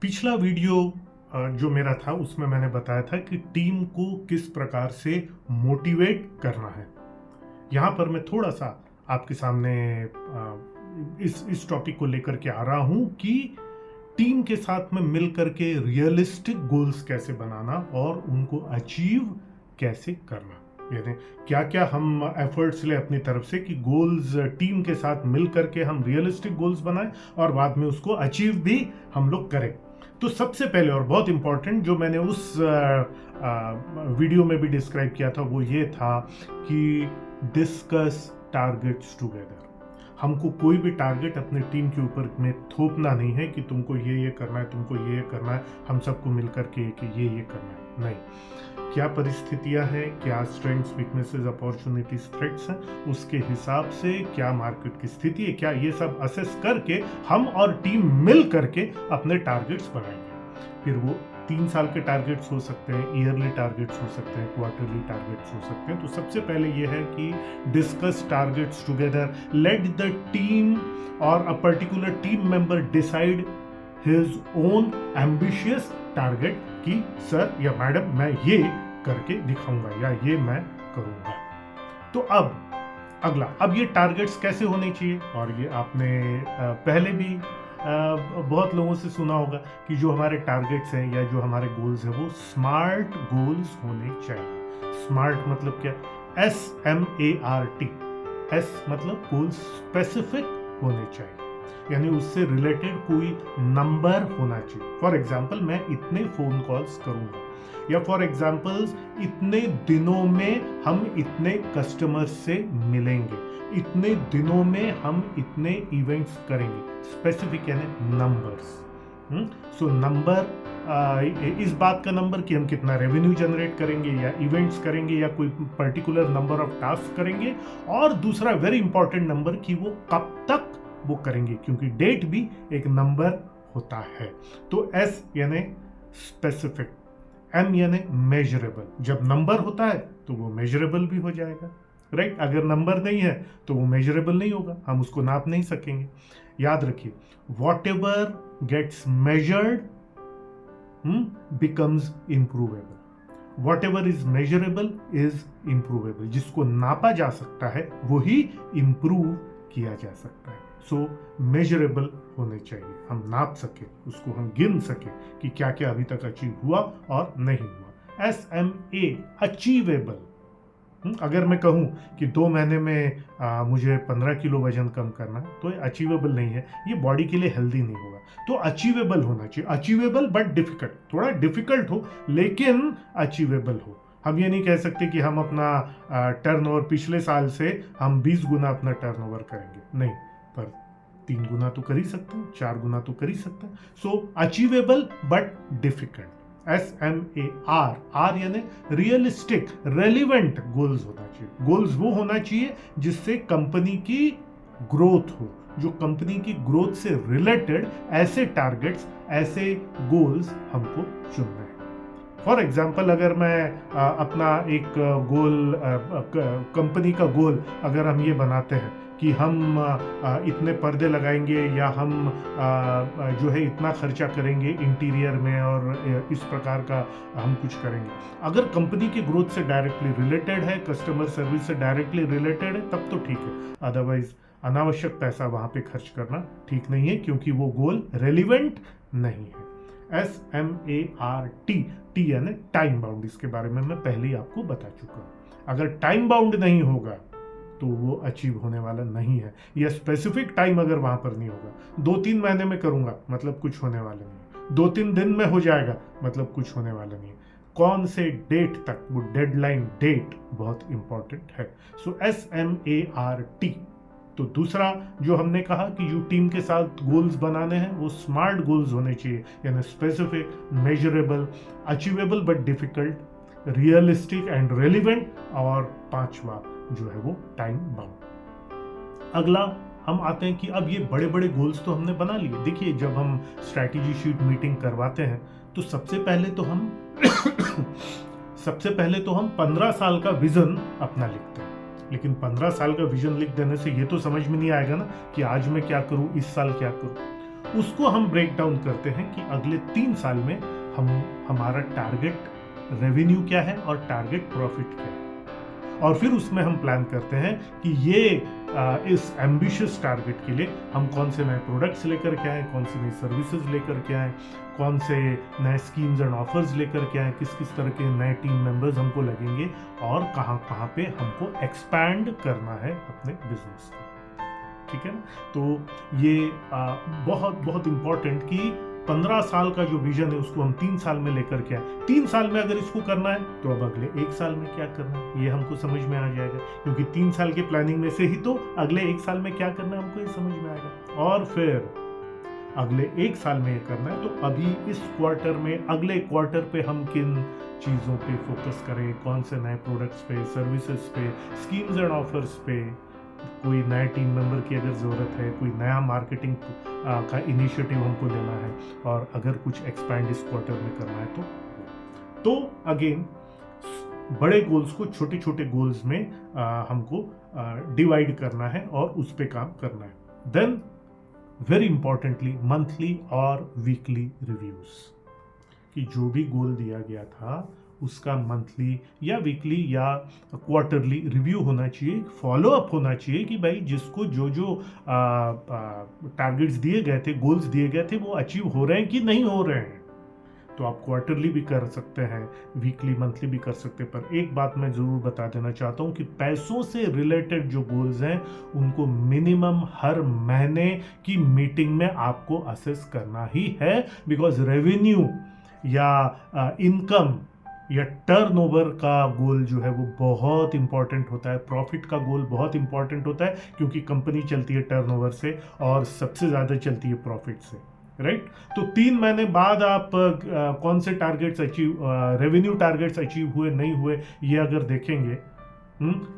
पिछला वीडियो जो मेरा था उसमें मैंने बताया था कि टीम को किस प्रकार से मोटिवेट करना है। यहाँ पर मैं थोड़ा सा आपके सामने इस टॉपिक को लेकर के आ रहा हूँ कि टीम के साथ में मिल करके रियलिस्टिक गोल्स कैसे बनाना और उनको अचीव कैसे करना, यानी क्या क्या हम एफर्ट्स ले अपनी तरफ से कि गोल्स टीम के साथ मिल करके हम रियलिस्टिक गोल्स बनाएं और बाद में उसको अचीव भी हम लोग करें। तो सबसे पहले और बहुत इंपॉर्टेंट जो मैंने उस वीडियो में भी डिस्क्राइब किया था वो ये था कि डिस्कस टारगेट्स टुगेदर। हमको कोई भी टारगेट अपने टीम के ऊपर में थोपना नहीं है कि तुमको ये करना है, तुमको ये करना है, हम सबको मिलकर के कि ये करना है। नहीं, क्या परिस्थितियां हैं, क्या स्ट्रेंथ्स, वीकनेसेस, अपॉर्चुनिटीज, थ्रेट्स हैं, उसके हिसाब से क्या मार्केट की स्थिति है, क्या ये सब असेस करके हम और टीम मिल करके अपने टारगेट्स बनाएंगे। फिर वो 3 साल के टारगेट्स हो सकते हैं, ईयरली टारगेट्स हो सकते हैं, क्वार्टरली टारगेट्स हो सकते हैं। तो सबसे पहले ये है कि discuss targets together, let the team और a particular team member decide his own ambitious target कि सर या मैडम मैं ये करके दिखाऊंगा या ये मैं करूंगा। तो अब अगला, अब ये टारगेट्स कैसे होने चाहिए, और ये आपने पहले भी बहुत लोगों से सुना होगा कि जो हमारे टारगेट्स हैं या जो हमारे गोल्स हैं वो स्मार्ट गोल्स होने चाहिए। स्मार्ट मतलब क्या? SMART। एस मतलब गोल स्पेसिफिक होने चाहिए, यानी उससे रिलेटेड कोई नंबर होना चाहिए। फॉर एग्जाम्पल मैं इतने फोन कॉल्स करूंगा, या फॉर एग्जाम्पल्स इतने दिनों में हम इतने कस्टमर्स से मिलेंगे, इतने दिनों में हम इतने इवेंट्स करेंगे। स्पेसिफिक यानी नंबर्स। सो नंबर, इस बात का नंबर कि हम कितना रेवेन्यू जनरेट करेंगे या इवेंट्स करेंगे या कोई पर्टिकुलर नंबर ऑफ टास्क करेंगे, और दूसरा वेरी इंपॉर्टेंट नंबर कि वो कब तक वो करेंगे, क्योंकि डेट भी एक नंबर होता है। तो S यानी स्पेसिफिक, M यानी मेजरेबल। जब नंबर होता है तो वो मेजरेबल भी हो जाएगा, राइट। अगर नंबर नहीं है तो वो मेजरेबल नहीं होगा, हम उसको नाप नहीं सकेंगे। याद रखिए, whatever gets measured becomes improvable. Whatever is measurable is improvable. जिसको नापा जा सकता है वही इंप्रूव किया जा सकता है। सो मेजरेबल होने चाहिए, हम नाप सके, उसको हम गिन सके कि क्या क्या अभी तक अचीव हुआ और नहीं हुआ। SMA achievable. अगर मैं कहूं कि 2 महीने में मुझे 15 किलो वजन कम करना है तो ये अचीवेबल नहीं है, ये बॉडी के लिए हेल्दी नहीं होगा। तो अचीवेबल होना चाहिए, अचीवेबल बट डिफिकल्ट, थोड़ा डिफिकल्ट हो लेकिन अचीवेबल हो। हम ये नहीं कह सकते कि हम अपना टर्नओवर पिछले साल से हम 20 गुना अपना टर्नओवर करेंगे, नहीं, पर 3 गुना तो कर ही सकते हैं, 4 गुना तो कर ही सकते हैं। So achievable but difficult. SMAR, R यानी रियलिस्टिक, रेलिवेंट गोल्स होना चाहिए। गोल्स वो होना चाहिए जिससे कंपनी की ग्रोथ हो, जो कंपनी की ग्रोथ से रिलेटेड ऐसे टारगेट्स, ऐसे गोल्स हमको चुनने हैं। फॉर एग्जाम्पल, अगर मैं अपना एक गोल, कंपनी का गोल अगर हम ये बनाते हैं कि हम इतने पर्दे लगाएंगे या हम जो है इतना खर्चा करेंगे इंटीरियर में और इस प्रकार का हम कुछ करेंगे, अगर कंपनी की ग्रोथ से डायरेक्टली रिलेटेड है, कस्टमर सर्विस से डायरेक्टली रिलेटेड है, तब तो ठीक है। अदरवाइज अनावश्यक पैसा वहाँ पे खर्च करना ठीक नहीं है, क्योंकि वो गोल रेलिवेंट नहीं है। SMART, T यानी टाइम बाउंड। इसके बारे में मैं पहले ही आपको बता चुका हूँ। अगर टाइम बाउंड नहीं होगा तो वो अचीव होने वाला नहीं है, या स्पेसिफिक टाइम अगर वहां पर नहीं होगा, 2-3 महीने में करूंगा मतलब कुछ होने वाला नहीं, 2-3 दिन में हो जाएगा मतलब कुछ होने वाला नहीं। कौन से डेट तक, वो डेडलाइन डेट बहुत इंपॉर्टेंट है। सो SMART। तो दूसरा जो हमने कहा कि जो टीम के साथ गोल्स बनाने हैं वो स्मार्ट गोल्स होने चाहिए, यानी specific, measurable, achievable but difficult, realistic and relevant, और 5वां जो है वो टाइम बाउंड। अगला हम आते हैं कि अब ये बड़े बड़े गोल्स तो हमने बना लिए। देखिए, जब हम स्ट्रैटेजी शीट मीटिंग करवाते हैं तो सबसे पहले तो हम 15 साल का विजन अपना लिखते हैं। लेकिन 15 साल का विजन लिख देने से ये तो समझ में नहीं आएगा ना कि आज मैं क्या करूं, इस साल क्या करूं। उसको हम ब्रेक डाउन करते हैं कि अगले 3 साल में हमारा टारगेट रेवेन्यू क्या है और टारगेट प्रॉफिट क्या है, और फिर उसमें हम प्लान करते हैं कि इस एम्बिशियस टारगेट के लिए हम कौन से नए प्रोडक्ट्स लेकर के आए, कौन सी नई सर्विसेज लेकर के आए, कौन से नए स्कीम्स एंड ऑफर्स लेकर के आए, किस किस तरह के नए टीम मेंबर्स हमको लगेंगे और कहाँ कहाँ पे हमको एक्सपैंड करना है अपने बिजनेस को। ठीक है ना। तो ये बहुत बहुत इंपॉर्टेंट कि 15 साल का जो विजन है उसको हम 3 साल में लेकर के आए। 3 साल में अगर इसको करना है तो अब अगले 1 साल में क्या करना है ये हमको समझ में आ जाएगा, क्योंकि 3 साल के प्लानिंग में से ही तो अगले 1 साल में क्या करना है हमको ये समझ में आएगा। और फिर अगले 1 साल में ये करना है तो अभी इस क्वार्टर में, अगले क्वार्टर पे हम किन चीज़ों पे फोकस करें, कौन से नए प्रोडक्ट्स पे, सर्विसेज पे, स्कीम्स एंड ऑफर्स पे, कोई नए टीम मेंबर की अगर ज़रूरत है, कोई नया मार्केटिंग का इनिशिएटिव हमको लेना है, और अगर कुछ एक्सपैंड इस क्वार्टर में करना है तो अगेन बड़े गोल्स को छोटे छोटे गोल्स में हमको डिवाइड करना है और उस पे काम करना है। देन वेरी इंपॉर्टेंटली मंथली और वीकली रिव्यूज, कि जो भी गोल दिया गया था उसका मंथली या वीकली या क्वार्टरली रिव्यू होना चाहिए, फॉलो अप होना चाहिए कि भाई जिसको जो जो टारगेट्स दिए गए थे, गोल्स दिए गए थे, वो अचीव हो रहे हैं कि नहीं हो रहे हैं। तो आप क्वार्टरली भी कर सकते हैं, वीकली मंथली भी कर सकते हैं। पर एक बात मैं ज़रूर बता देना चाहता हूँ कि पैसों से रिलेटेड जो गोल्स हैं उनको मिनिमम हर महीने की मीटिंग में आपको असेस करना ही है, बिकॉज रेवेन्यू या इनकम या टर्नओवर का गोल जो है वो बहुत इंपॉर्टेंट होता है, प्रॉफिट का गोल बहुत इंपॉर्टेंट होता है, क्योंकि कंपनी चलती है टर्नओवर से और सबसे ज़्यादा चलती है प्रॉफिट से, राइट। तो 3 महीने बाद आप कौन से टारगेट्स रेवेन्यू टारगेट्स अचीव हुए नहीं हुए ये अगर देखेंगे,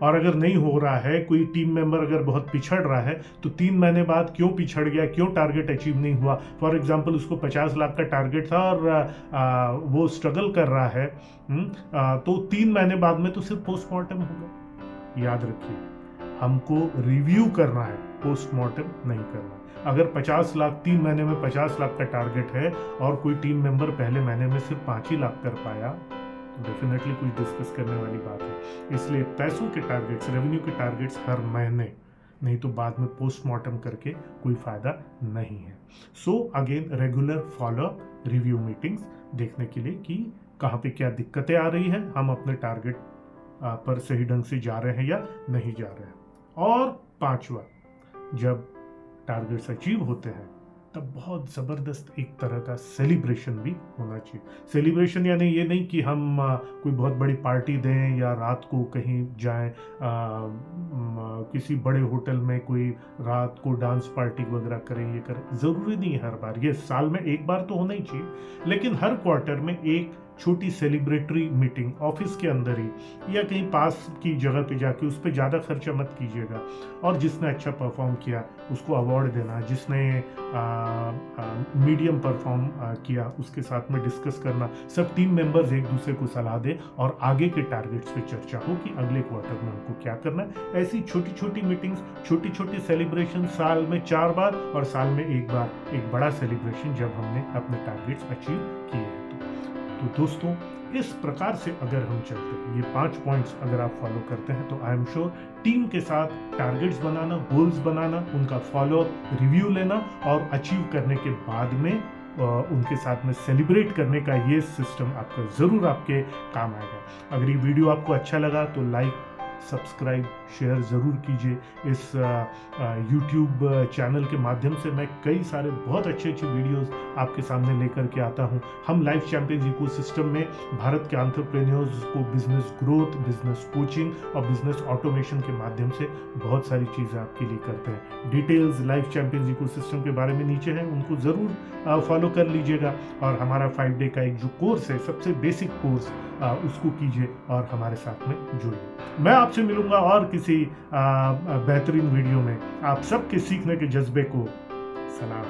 और अगर नहीं हो रहा है, कोई टीम मेंबर अगर बहुत पिछड़ रहा है, तो 3 महीने बाद क्यों पिछड़ गया, क्यों टारगेट अचीव नहीं हुआ। फॉर एग्जांपल उसको 50 लाख का टारगेट था और वो स्ट्रगल कर रहा है, तो 3 महीने बाद में तो सिर्फ पोस्टमार्टम होगा। याद रखिए, हमको रिव्यू करना है, पोस्टमार्टम नहीं करना। अगर 50 लाख 3 महीने में 50 लाख का टारगेट है और कोई टीम मेंबर पहले महीने में सिर्फ 5 ही लाख कर पाया, डेफिनेटली कुछ डिस्कस करने वाली बात है। इसलिए पैसों के टारगेट्स, रेवेन्यू के टारगेट्स हर महीने, नहीं तो बाद में पोस्टमार्टम करके कोई फायदा नहीं है। So again regular follow up review meetings देखने के लिए कि कहाँ पे क्या दिक्कतें आ रही हैं, हम अपने टारगेट पर सही ढंग से जा रहे हैं या नहीं जा रहे हैं। और 5वां, जब टारगेट्स अचीव होते हैं तब बहुत ज़बरदस्त एक तरह का सेलिब्रेशन भी होना चाहिए। सेलिब्रेशन यानी ये नहीं कि हम कोई बहुत बड़ी पार्टी दें या रात को कहीं जाएं, किसी बड़े होटल में कोई रात को डांस पार्टी वगैरह करें, ये करें। ज़रूरी नहीं है हर बार, ये साल में एक बार तो होना ही चाहिए, लेकिन हर क्वार्टर में एक छोटी सेलिब्रेटरी मीटिंग ऑफिस के अंदर ही या कहीं पास की जगह पे जाके, उस पर ज़्यादा खर्चा मत कीजिएगा, और जिसने अच्छा परफॉर्म किया उसको अवार्ड देना, जिसने मीडियम परफॉर्म किया उसके साथ में डिस्कस करना, सब टीम मेंबर्स एक दूसरे को सलाह दें और आगे के टारगेट्स पे चर्चा हो कि अगले क्वार्टर में हमको क्या करना है। ऐसी छोटी छोटी मीटिंग्स, छोटी छोटी सेलिब्रेशन साल में 4 बार और साल में 1 बार एक बड़ा सेलिब्रेशन जब हमने अपने टारगेट्स अचीव किए हैं। तो दोस्तों, इस प्रकार से अगर हम चलते हैं, ये 5 पॉइंट्स अगर आप फॉलो करते हैं, तो आई एम श्योर टीम के साथ टारगेट्स बनाना, गोल्स बनाना, उनका फॉलो रिव्यू लेना और अचीव करने के बाद में उनके साथ में सेलिब्रेट करने का ये सिस्टम आपका ज़रूर आपके काम आएगा। अगर ये वीडियो आपको अच्छा लगा तो लाइक, सब्सक्राइब, शेयर ज़रूर कीजिए। इस यूट्यूब चैनल के माध्यम से मैं कई सारे बहुत अच्छे वीडियोस आपके सामने लेकर के आता हूं। हम लाइफ चैंपियंस इकोसिस्टम में भारत के एंटरप्रेन्योर्स को बिजनेस ग्रोथ, बिजनेस कोचिंग और बिजनेस ऑटोमेशन के माध्यम से बहुत सारी चीज़ें आपके लिए करते हैं। डिटेल्स लाइफ चैंपियंस इकोसिस्टम के बारे में नीचे हैं, उनको ज़रूर फॉलो कर लीजिएगा। और हमारा 5 डे का एक जो कोर्स है, सबसे बेसिक कोर्स, उसको कीजिए और हमारे साथ में जुड़िए। मैं आपसे मिलूंगा और किसी बेहतरीन वीडियो में। आप सबके सीखने के जज्बे को सलाम।